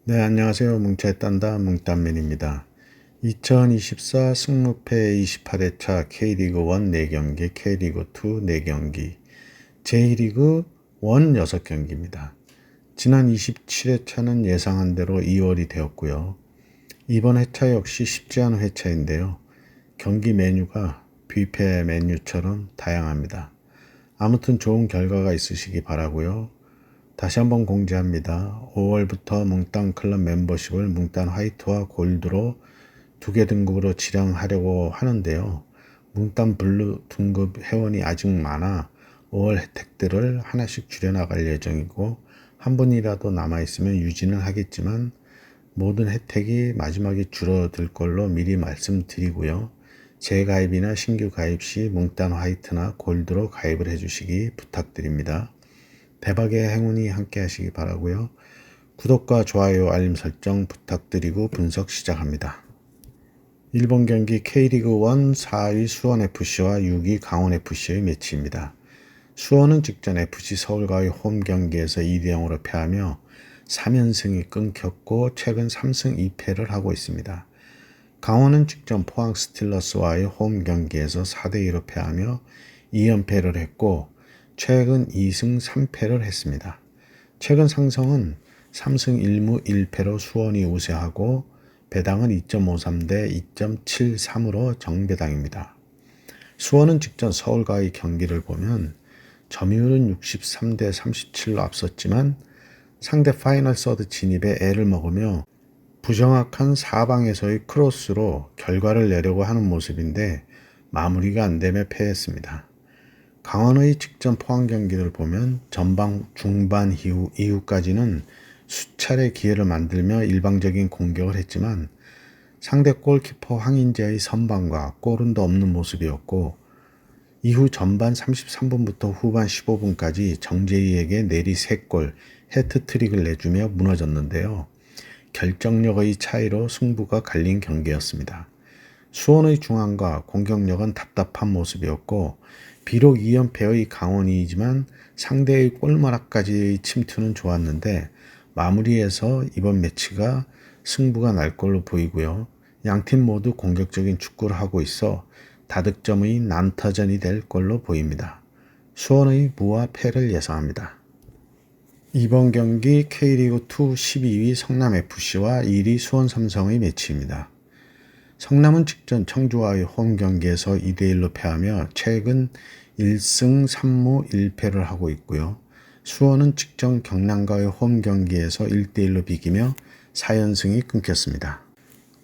네, 안녕하세요. 뭉쳐에 딴다 뭉딴맨입니다. 2024 승무패 28회차 K리그1 4경기, K리그2 4경기, J리그1 6경기입니다. 지난 27회차는 예상한 대로 2월이 되었고요. 이번 회차 역시 쉽지 않은 회차인데요. 경기 메뉴가 뷔페 메뉴처럼 다양합니다. 아무튼 좋은 결과가 있으시기 바라고요. 다시 한번 공지합니다. 5월부터 뭉딴 클럽 멤버십을 뭉딴 화이트와 골드로 2개 등급으로 지정하려고 하는데요. 뭉딴 블루 등급 회원이 아직 많아 5월 혜택들을 하나씩 줄여나갈 예정이고 한 분이라도 남아있으면 유지는 하겠지만 모든 혜택이 마지막에 줄어들 걸로 미리 말씀드리고요. 재가입이나 신규 가입 시 뭉딴 화이트나 골드로 가입을 해주시기 부탁드립니다. 대박의 행운이 함께 하시기 바라고요. 구독과 좋아요, 알림 설정 부탁드리고 분석 시작합니다. 일본 경기 K리그1 4위 수원FC와 6위 강원FC의 매치입니다. 수원은 직전 FC 서울과의 홈 경기에서 2대0으로 패하며 3연승이 끊겼고 최근 3승 2패를 하고 있습니다. 강원은 직전 포항 스틸러스와의 홈 경기에서 4대2로 패하며 2연패를 했고 최근 2승 3패를 했습니다. 최근 상성은 3승 1무 1패로 수원이 우세하고 배당은 2.53 대 2.73으로 정배당입니다. 수원은 직전 서울과의 경기를 보면 점유율은 63 대 37로 앞섰지만 상대 파이널 서드 진입에 애를 먹으며 부정확한 사방에서의 크로스로 결과를 내려고 하는 모습인데 마무리가 안되며 패했습니다. 강원의 직전 포항 경기를 보면 전방 중반 이후까지는 수차례 기회를 만들며 일방적인 공격을 했지만 상대 골키퍼 황인재의 선방과 골은도 없는 모습이었고 이후 전반 33분부터 후반 15분까지 정재희에게 내리 3골 해트트릭을 내주며 무너졌는데요. 결정력의 차이로 승부가 갈린 경기였습니다. 수원의 중앙과 공격력은 답답한 모습이었고 비록 2연패의 강원이지만 상대의 골마락까지의 침투는 좋았는데 마무리에서 이번 매치가 승부가 날 걸로 보이고요. 양팀 모두 공격적인 축구를 하고 있어 다득점의 난타전이 될 걸로 보입니다. 수원의 무와 패를 예상합니다. 이번 경기 K리그2 12위 성남FC와 1위 수원삼성의 매치입니다. 성남은 직전 청주와의 홈 경기에서 2대1로 패하며 최근 1승 3무 1패를 하고 있고요. 수원은 직전 경남과의 홈 경기에서 1대1로 비기며 4연승이 끊겼습니다.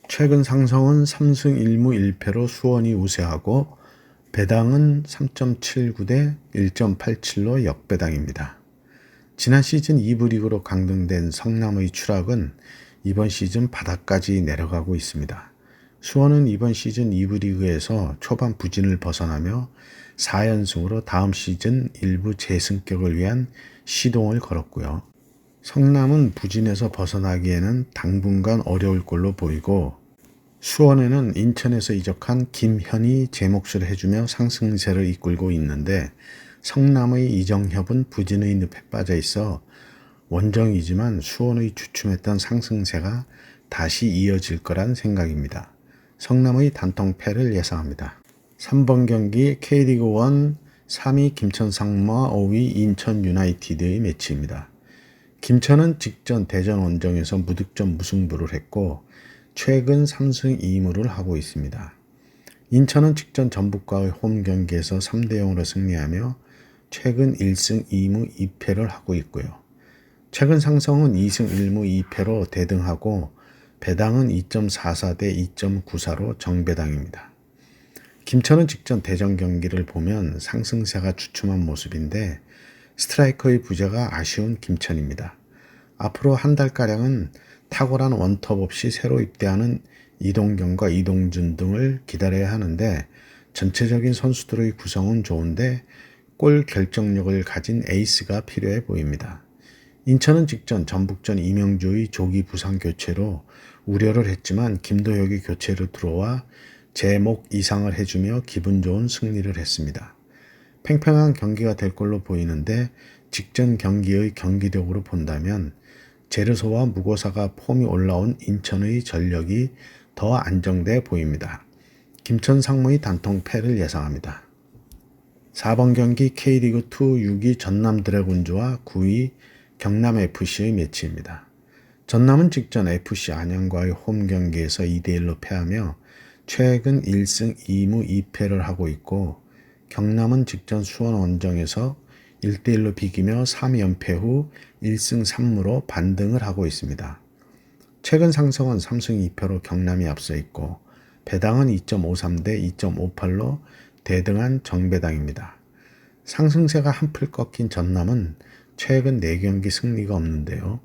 최근 상성은 3승 1무 1패로 수원이 우세하고 배당은 3.79 대 1.87로 역배당입니다. 지난 시즌 2부 리그로 강등된 성남의 추락은 이번 시즌 바닥까지 내려가고 있습니다. 수원은 이번 시즌 2부 리그에서 초반 부진을 벗어나며 4연승으로 다음 시즌 일부 재승격을 위한 시동을 걸었고요. 성남은 부진에서 벗어나기에는 당분간 어려울 걸로 보이고 수원에는 인천에서 이적한 김현이 제 몫을 해주며 상승세를 이끌고 있는데 성남의 이정협은 부진의 늪에 빠져 있어 원정이지만 수원의 주춤했던 상승세가 다시 이어질 거란 생각입니다. 성남의 단통패를 예상합니다. 3번 경기 K리그1 3위 김천 상무와 5위 인천 유나이티드의 매치입니다. 김천은 직전 대전 원정에서 무득점 무승부를 했고 최근 3승 2무를 하고 있습니다. 인천은 직전 전북과의 홈 경기에서 3대0으로 승리하며 최근 1승 2무 2패를 하고 있고요. 최근 상성은 2승 1무 2패로 대등하고 배당은 2.44 대 2.94로 정배당입니다. 김천은 직전 대전 경기를 보면 상승세가 주춤한 모습인데 스트라이커의 부재가 아쉬운 김천입니다. 앞으로 한 달가량은 탁월한 원톱 없이 새로 입대하는 이동경과 이동준 등을 기다려야 하는데 전체적인 선수들의 구성은 좋은데 골 결정력을 가진 에이스가 필요해 보입니다. 인천은 직전 전북전 이명주의 조기 부상 교체로 우려를 했지만 김도혁이 교체로 들어와 제목 이상을 해주며 기분 좋은 승리를 했습니다. 팽팽한 경기가 될 걸로 보이는데 직전 경기의 경기력으로 본다면 제르소와 무고사가 폼이 올라온 인천의 전력이 더 안정돼 보입니다. 김천 상무의 단통 패를 예상합니다. 4번 경기 K리그2 6위 전남 드래곤즈와 9위 경남 FC의 매치입니다. 전남은 직전 FC 안양과의 홈 경기에서 2대1로 패하며 최근 1승 2무 2패를 하고 있고, 경남은 직전 수원 원정에서 1대1로 비기며 3연패 후 1승 3무로 반등을 하고 있습니다. 최근 상승은 3승 2패로 경남이 앞서 있고, 배당은 2.53 대 2.58로 대등한 정배당입니다. 상승세가 한풀 꺾인 전남은 최근 4경기 승리가 없는데요.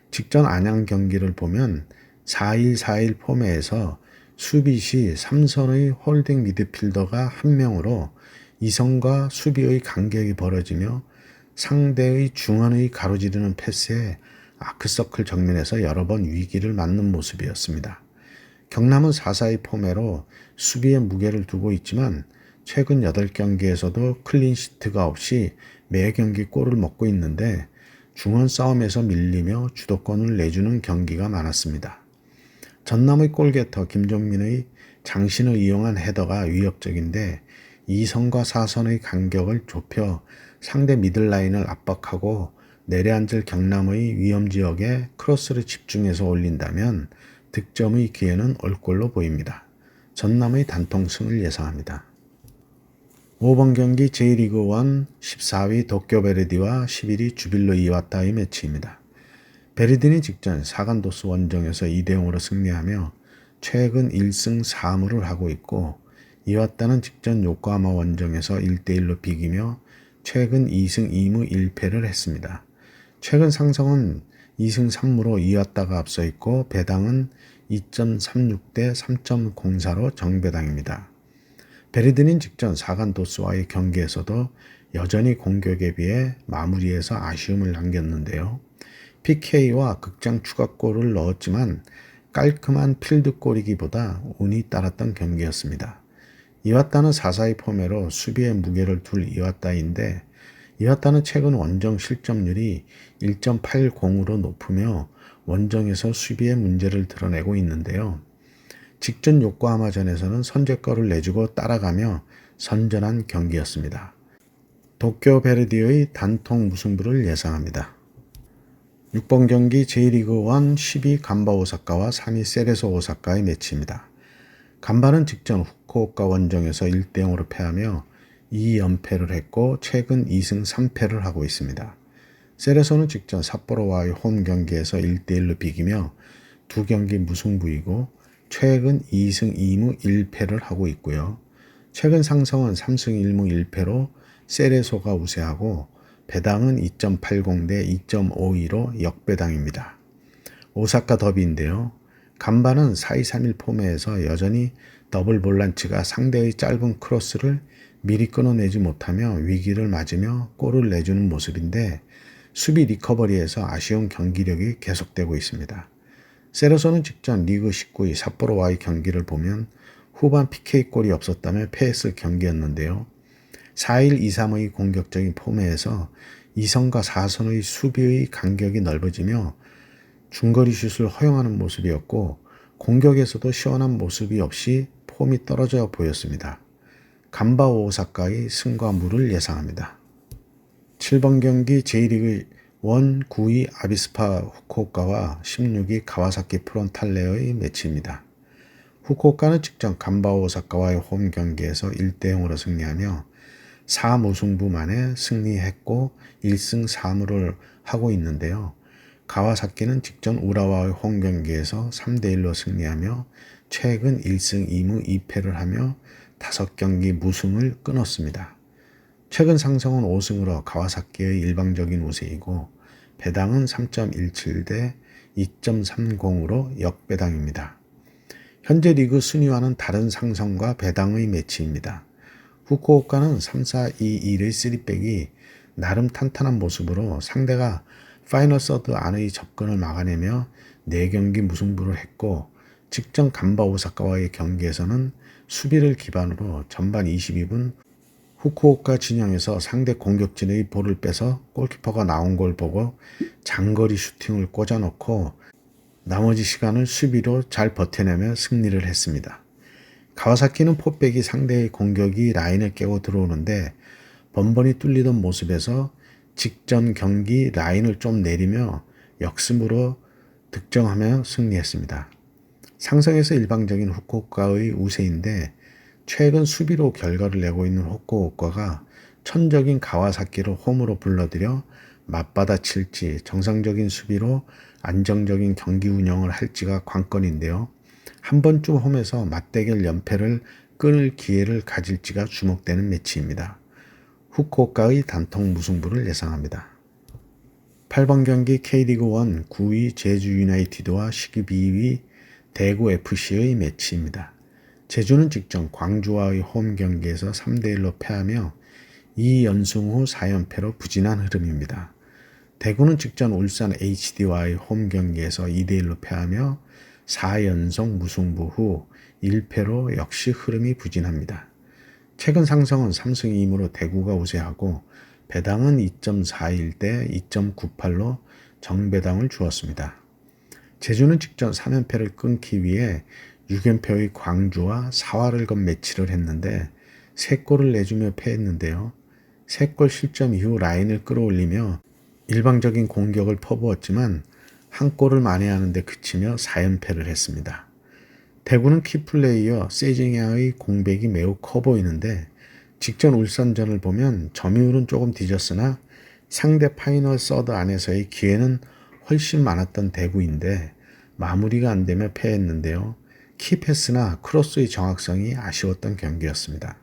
직전 안양 경기를 보면 4-1-4-1 폼에서 수비 시 3선의 홀딩 미드필더가 한 명으로 이선과 수비의 간격이 벌어지며 상대의 중원의 가로지르는 패스에 아크서클 정면에서 여러 번 위기를 맞는 모습이었습니다. 경남은 4-4-2 폼으로 수비에 무게를 두고 있지만 최근 8경기에서도 클린시트가 없이 매 경기 골을 먹고 있는데 중원 싸움에서 밀리며 주도권을 내주는 경기가 많았습니다. 전남의 골게터 김종민의 장신을 이용한 헤더가 위협적인데 2선과 4선의 간격을 좁혀 상대 미들라인을 압박하고 내려앉을 경남의 위험지역에 크로스를 집중해서 올린다면 득점의 기회는 올 걸로 보입니다. 전남의 단통승을 예상합니다. 5번 경기 J리그1 14위 도쿄베르디와 11위 주빌로 이와타의 매치입니다. 베르디는 직전 사간도스 원정에서 2대0으로 승리하며 최근 1승 4무를 하고 있고, 이와타는 직전 요코하마 원정에서 1대1로 비기며 최근 2승 2무 1패를 했습니다. 최근 상승은 2승 3무로 이와타가 앞서 있고, 배당은 2.36 대 3.04로 정배당입니다. 베르디는 직전 사간도스와의 경기에서도 여전히 공격에 비해 마무리에서 아쉬움을 남겼는데요. PK와 극장 추가골을 넣었지만 깔끔한 필드골이기보다 운이 따랐던 경기였습니다. 이와타는 4-4-2 폼으로 수비에 무게를 둘 이와타인데, 이와타는 최근 원정 실점률이 1.80으로 높으며 원정에서 수비에 문제를 드러내고 있는데요. 직전 요코하마전에서는 선제골을 내주고 따라가며 선전한 경기였습니다. 도쿄 베르디의 단통 무승부를 예상합니다. 6번 경기 J리그1 10위 간바 오사카와 3위 세레소 오사카의 매치입니다. 간바는 직전 후쿠오카 원정에서 1대0으로 패하며 2연패를 했고 최근 2승 3패를 하고 있습니다. 세레소는 직전 삿포로와의 홈 경기에서 1대1로 비기며 2경기 무승부이고 최근 2승 2무 1패를 하고 있고요. 최근 상승은 3승 1무 1패로 세레소가 우세하고 배당은 2.80 대 2.52로 역배당입니다. 오사카 더비인데요. 간바는 4-2-3-1 폼에서 여전히 더블 볼란치가 상대의 짧은 크로스를 미리 끊어내지 못하며 위기를 맞으며 골을 내주는 모습인데, 수비 리커버리에서 아쉬운 경기력이 계속되고 있습니다. 세레소는 직전 리그 19위 삿포로와의 경기를 보면 후반 PK골이 없었다며 패했을 경기였는데요. 4-1-2-3의 공격적인 폼에서 2선과 4선의 수비의 간격이 넓어지며 중거리 슛을 허용하는 모습이었고, 공격에서도 시원한 모습이 없이 폼이 떨어져 보였습니다. 간바 오사카의 승과 무를 예상합니다. 7번 경기 J리그 1 9위 아비스파 후쿠오카와 16위 가와사키 프론탈레의 매치입니다. 후쿠오카는 직전 간바 오사카와의 홈 경기에서 1대0으로 승리하며 4무승부 만에 승리했고 1승 4무를 하고 있는데요. 가와사키는 직전 우라와의 홈 경기에서 3대1로 승리하며 최근 1승 2무 2패를 하며 5경기 무승을 끊었습니다. 최근 상승은 5승으로 가와사키의 일방적인 우세이고 배당은 3.17 대 2.30으로 역배당입니다. 현재 리그 순위와는 다른 상승과 배당의 매치입니다. 후쿠오카는 3-4-2-1의 3백이 나름 탄탄한 모습으로 상대가 파이널 서드 안의 접근을 막아내며 4경기 무승부를 했고, 직전 간바 오사카와의 경기에서는 수비를 기반으로 전반 22분 후쿠오카 진영에서 상대 공격진의 볼을 빼서 골키퍼가 나온 걸 보고 장거리 슈팅을 꽂아놓고 나머지 시간을 수비로 잘 버텨내며 승리를 했습니다. 가와사키는 포백이 상대의 공격이 라인을 깨고 들어오는데 번번이 뚫리던 모습에서 직전 경기 라인을 좀 내리며 역습으로 득점하며 승리했습니다. 상성에서 일방적인 후쿠오카의 우세인데 최근 수비로 결과를 내고 있는 후쿠오카가 천적인 가와사키를 홈으로 불러들여 맞받아칠지 정상적인 수비로 안정적인 경기 운영을 할지가 관건인데요. 한 번쯤 홈에서 맞대결 연패를 끊을 기회를 가질지가 주목되는 매치입니다. 후쿠오카의 단통 무승부를 예상합니다. 8번 경기 K리그1 9위 제주 유나이티드와 12위 대구 FC의 매치입니다. 제주는 직전 광주와의 홈 경기에서 3대1로 패하며 2연승 후 4연패로 부진한 흐름입니다. 대구는 직전 울산 HD와의 홈 경기에서 2대1로 패하며 4연속 무승부 후 1패로 역시 흐름이 부진합니다. 최근 상승은 3승 2무로 대구가 우세하고 배당은 2.41대 2.98로 정배당을 주었습니다. 제주는 직전 3연패를 끊기 위해 6연패의 광주와 사활을 건 매치를 했는데 3골을 내주며 패했는데요. 3골 실점 이후 라인을 끌어올리며 일방적인 공격을 퍼부었지만 한 골을 만회하는 데 그치며 4연패를 했습니다. 대구는 키플레이어 세징야의 공백이 매우 커 보이는데 직전 울산전을 보면 점유율은 조금 뒤졌으나 상대 파이널 서드 안에서의 기회는 훨씬 많았던 대구인데 마무리가 안 되며 패했는데요. 키패스나 크로스의 정확성이 아쉬웠던 경기였습니다.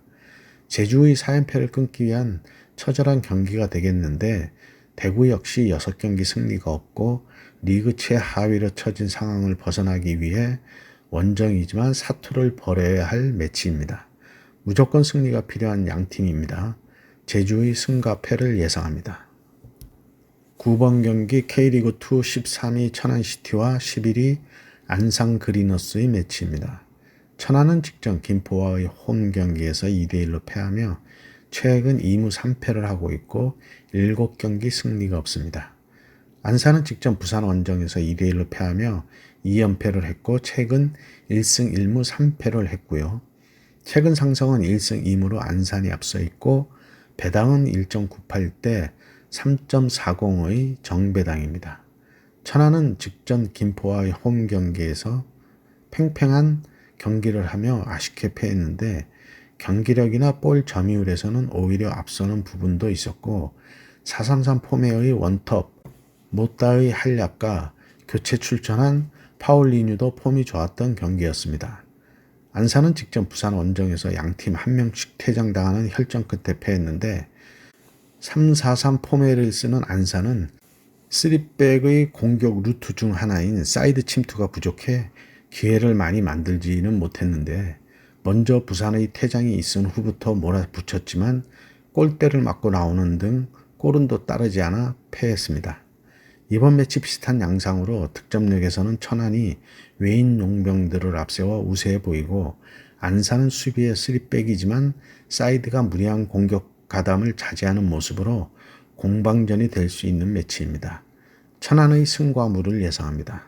제주의 4연패를 끊기 위한 처절한 경기가 되겠는데 대구 역시 6경기 승리가 없고 리그 최하위로 처진 상황을 벗어나기 위해 원정이지만 사투를 벌여야 할 매치입니다. 무조건 승리가 필요한 양팀입니다. 제주의 승과 패를 예상합니다. 9번 경기 K리그2 13위 천안시티와 11위 안산 그리너스의 매치입니다. 천안은 직전 김포와의 홈 경기에서 2대1로 패하며 최근 2무 3패를 하고 있고 7경기 승리가 없습니다. 안산은 직전 부산 원정에서 2대1로 패하며 2연패를 했고 최근 1승 1무 3패를 했고요. 최근 상성은 1승 2무로 안산이 앞서 있고 배당은 1.98대 3.40의 정배당입니다. 천안은 직전 김포와의 홈 경기에서 팽팽한 경기를 하며 아쉽게 패했는데 경기력이나 볼 점유율에서는 오히려 앞서는 부분도 있었고 4-3-3 포메의 원톱 모따의 한략과 교체 출전한 파울리뉴도 폼이 좋았던 경기였습니다. 안산은 직전 부산 원정에서 양팀 한 명씩 퇴장당하는 혈전 끝에 패했는데 3-4-3 포메를 쓰는 안산은 3백의 공격 루트 중 하나인 사이드 침투가 부족해 기회를 많이 만들지는 못했는데 먼저 부산의 퇴장이 있은 후부터 몰아붙였지만 골대를 맞고 나오는 등 골은도 따르지 않아 패했습니다. 이번 매치 비슷한 양상으로 득점력에서는 천안이 외인 용병들을 앞세워 우세해 보이고 안산은 수비의 3백이지만 사이드가 무리한 공격 가담을 자제하는 모습으로 공방전이 될 수 있는 매치입니다. 천안의 승과 무를 예상합니다.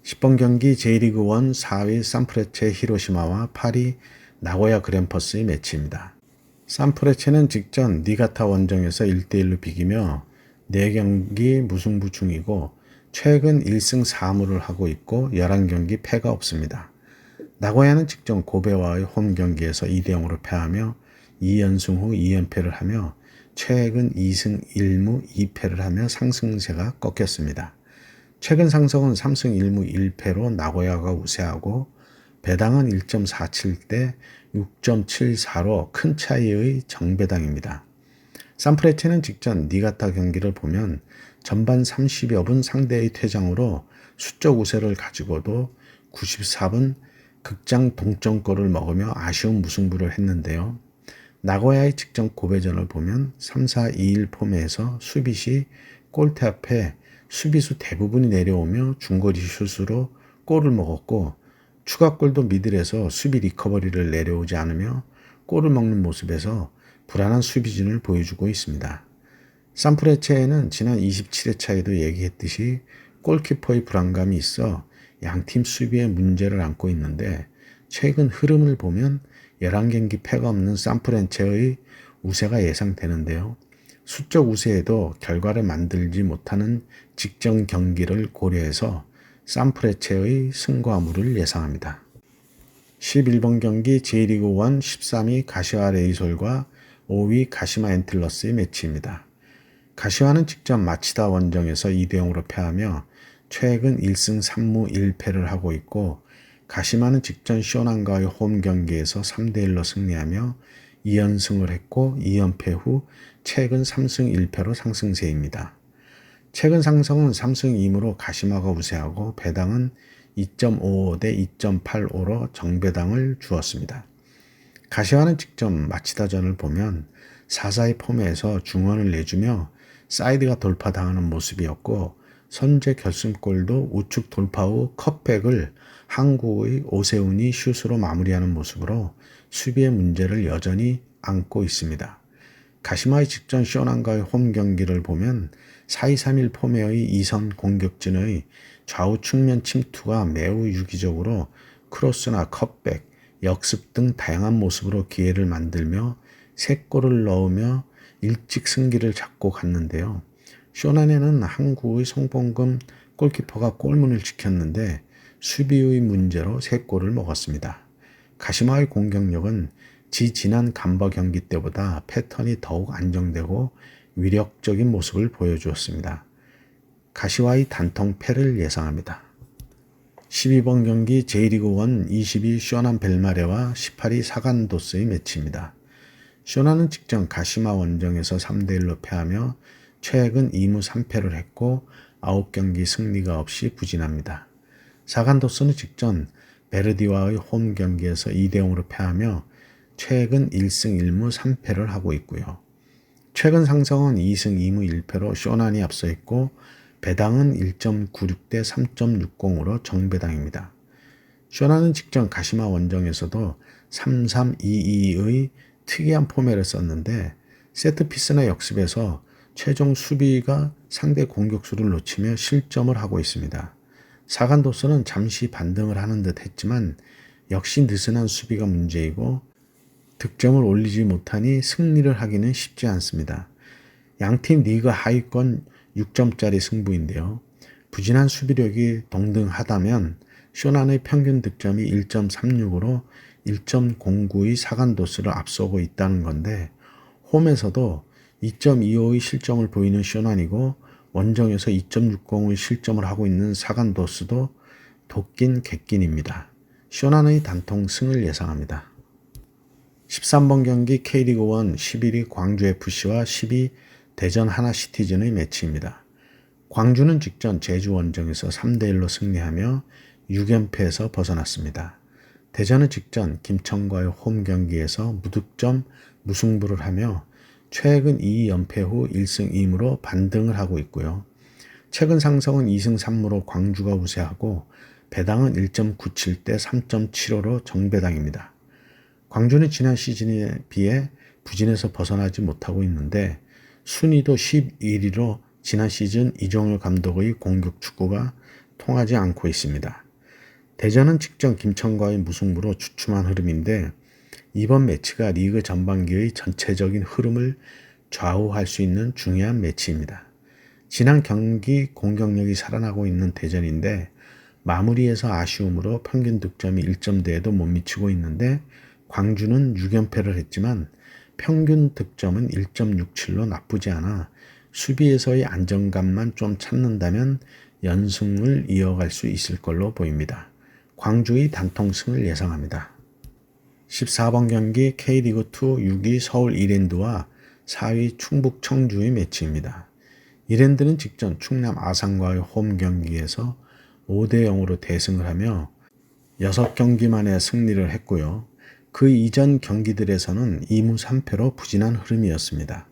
10번 경기 J리그1 4위 산프레체 히로시마와 8위 나고야 그랜퍼스의 매치입니다. 산프레체는 직전 니가타 원정에서 1대1로 비기며 4경기 무승부 중이고 최근 1승 4무를 하고 있고 11경기 패가 없습니다. 나고야는 직전 고베와의 홈 경기에서 2대0으로 패하며 2연승 후 2연패를 하며 최근 2승 1무 2패를 하며 상승세가 꺾였습니다. 최근 상승은 3승 1무 1패로 나고야가 우세하고 배당은 1.47대 6.74로 큰 차이의 정배당입니다. 산프레체는 직전 니가타 경기를 보면 전반 30여 분 상대의 퇴장으로 수적 우세를 가지고도 94분 극장 동점골을 먹으며 아쉬운 무승부를 했는데요. 나고야의 직전 고베전을 보면 3-4-2-1 폼에서 수비 시 골대 앞에 수비수 대부분이 내려오며 중거리 슛으로 골을 먹었고 추가골도 미들에서 수비 리커버리를 내려오지 않으며 골을 먹는 모습에서 불안한 수비진을 보여주고 있습니다. 산프레체에는 지난 27회차에도 얘기했듯이 골키퍼의 불안감이 있어 양팀 수비에 문제를 안고 있는데 최근 흐름을 보면 11경기 패가 없는 산프레체의 우세가 예상되는데요. 수적 우세에도 결과를 만들지 못하는 직전 경기를 고려해서 산프레체의 승과무를 예상합니다. 11번 경기 J리그 1 13위 가시와 레이솔과 5위 가시마 엔틀러스의 매치입니다. 가시와는 직전 마치다 원정에서 2대0으로 패하며 최근 1승 3무 1패를 하고 있고 가시마는 직전 쇼난과의 홈 경기에서 3대1로 승리하며 2연승을 했고 2연패 후 최근 3승 1패로 상승세입니다. 최근 상승은 3승 2무로 가시마가 우세하고 배당은 2.55 대 2.85로 정배당을 주었습니다. 가시와는 직전 마치다전을 보면 4-4의 폼에서 중원을 내주며 사이드가 돌파당하는 모습이었고 선제 결승골도 우측 돌파 후 컷백을 항구의 오세훈이 슛으로 마무리하는 모습으로 수비의 문제를 여전히 안고 있습니다. 가시마의 직전 쇼난과의 홈 경기를 보면 4-2-3-1 폼의 이선 공격진의 좌우 측면 침투가 매우 유기적으로 크로스나 컷백, 역습 등 다양한 모습으로 기회를 만들며 3골을 넣으며 일찍 승기를 잡고 갔는데요. 쇼난에는 항구의 송봉금 골키퍼가 골문을 지켰는데 수비의 문제로 3골을 먹었습니다. 가시마의 공격력은 지난 간버 경기 때보다 패턴이 더욱 안정되고 위력적인 모습을 보여주었습니다. 가시와의 단통 패를 예상합니다. 12번 경기 J리그 1 22 쇼난 벨마레와 18위 사간도스의 매치입니다. 쇼난은 직전 가시마 원정에서 3대1로 패하며 최근 2무 3패를 했고 9경기 승리가 없이 부진합니다. 사간도스는 직전 베르디와의 홈 경기에서 2대0으로 패하며 최근 1승 1무 3패를 하고 있고요. 최근 상승은 2승 2무 1패로 쇼난이 앞서 있고 배당은 1.96 대 3.60으로 정배당입니다. 쇼난은 직전 가시마 원정에서도 3-3-2-2의 특이한 포맷을 썼는데 세트피스나 역습에서 최종 수비가 상대 공격수를 놓치며 실점을 하고 있습니다. 사간도스는 잠시 반등을 하는 듯 했지만 역시 느슨한 수비가 문제이고 득점을 올리지 못하니 승리를 하기는 쉽지 않습니다. 양팀 리그 하위권 6점짜리 승부인데요. 부진한 수비력이 동등하다면 쇼난의 평균 득점이 1.36으로 1.09의 사간도스를 앞서고 있다는 건데 홈에서도 2.25의 실점을 보이는 쇼난이고 원정에서 2.60의 실점을 하고 있는 사간도스도 도낀 객긴입니다. 쇼난의 단통 승을 예상합니다. 13번 경기 K리그 1 11위 광주FC와 10위 대전 하나시티즌의 매치입니다. 광주는 직전 제주 원정에서 3대1로 승리하며 6연패에서 벗어났습니다. 대전은 직전 김천과의 홈 경기에서 무득점 무승부를 하며 최근 2연패 후 1승 2무로 반등을 하고 있고요. 최근 상승은 2승 3무로 광주가 우세하고 배당은 1.97 대 3.75로 정배당입니다. 광주는 지난 시즌에 비해 부진에서 벗어나지 못하고 있는데 순위도 11위로 지난 시즌 이종열 감독의 공격 축구가 통하지 않고 있습니다. 대전은 직전 김천과의 무승부로 주춤한 흐름인데 이번 매치가 리그 전반기의 전체적인 흐름을 좌우할 수 있는 중요한 매치입니다. 지난 경기 공격력이 살아나고 있는 대전인데 마무리에서 아쉬움으로 평균 득점이 1점대에도 못 미치고 있는데 광주는 6연패를 했지만 평균 득점은 1.67로 나쁘지 않아 수비에서의 안정감만 좀 찾는다면 연승을 이어갈 수 있을 걸로 보입니다. 광주의 단통승을 예상합니다. 14번 경기 K리그 2 6위 서울 이랜드와 4위 충북 청주의 매치입니다. 이랜드는 직전 충남 아산과의 홈 경기에서 5대0으로 대승을 하며 6경기 만에 승리를 했고요. 그 이전 경기들에서는 2무 3패로 부진한 흐름이었습니다.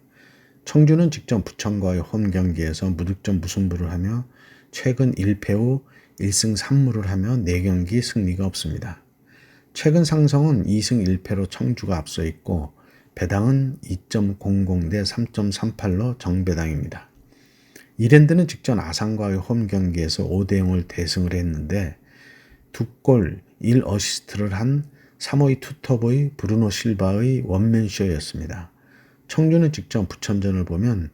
청주는 직전 부천과의 홈 경기에서 무득점 무승부를 하며 최근 1패 후 1승 3무를 하며 4경기 승리가 없습니다. 최근 상승은 2승 1패로 청주가 앞서 있고 배당은 2.00 대 3.38로 정배당입니다. 이랜드는 직전 아산과의 홈 경기에서 5대 0을 대승을 했는데 2골 1어시스트를 한 3호의 투톱의 브루노 실바의 원맨쇼였습니다. 청주는 직전 부천전을 보면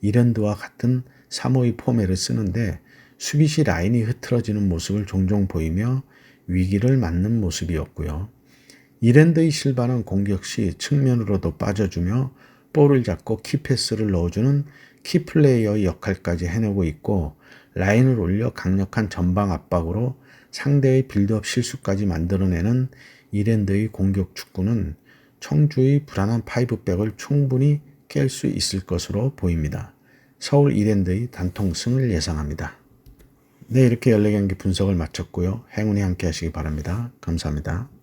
이랜드와 같은 3호의 포맷을 쓰는데 수비시 라인이 흐트러지는 모습을 종종 보이며 위기를 맞는 모습이었고요. 이랜드의 실바는 공격 시 측면으로도 빠져주며 볼을 잡고 키패스를 넣어주는 키플레이어의 역할까지 해내고 있고 라인을 올려 강력한 전방 압박으로 상대의 빌드업 실수까지 만들어내는 이랜드의 공격 축구는 청주의 불안한 파이브백을 충분히 깰 수 있을 것으로 보입니다. 서울 이랜드의 단통승을 예상합니다. 네, 이렇게 14경기 분석을 마쳤고요. 행운이 함께 하시기 바랍니다. 감사합니다.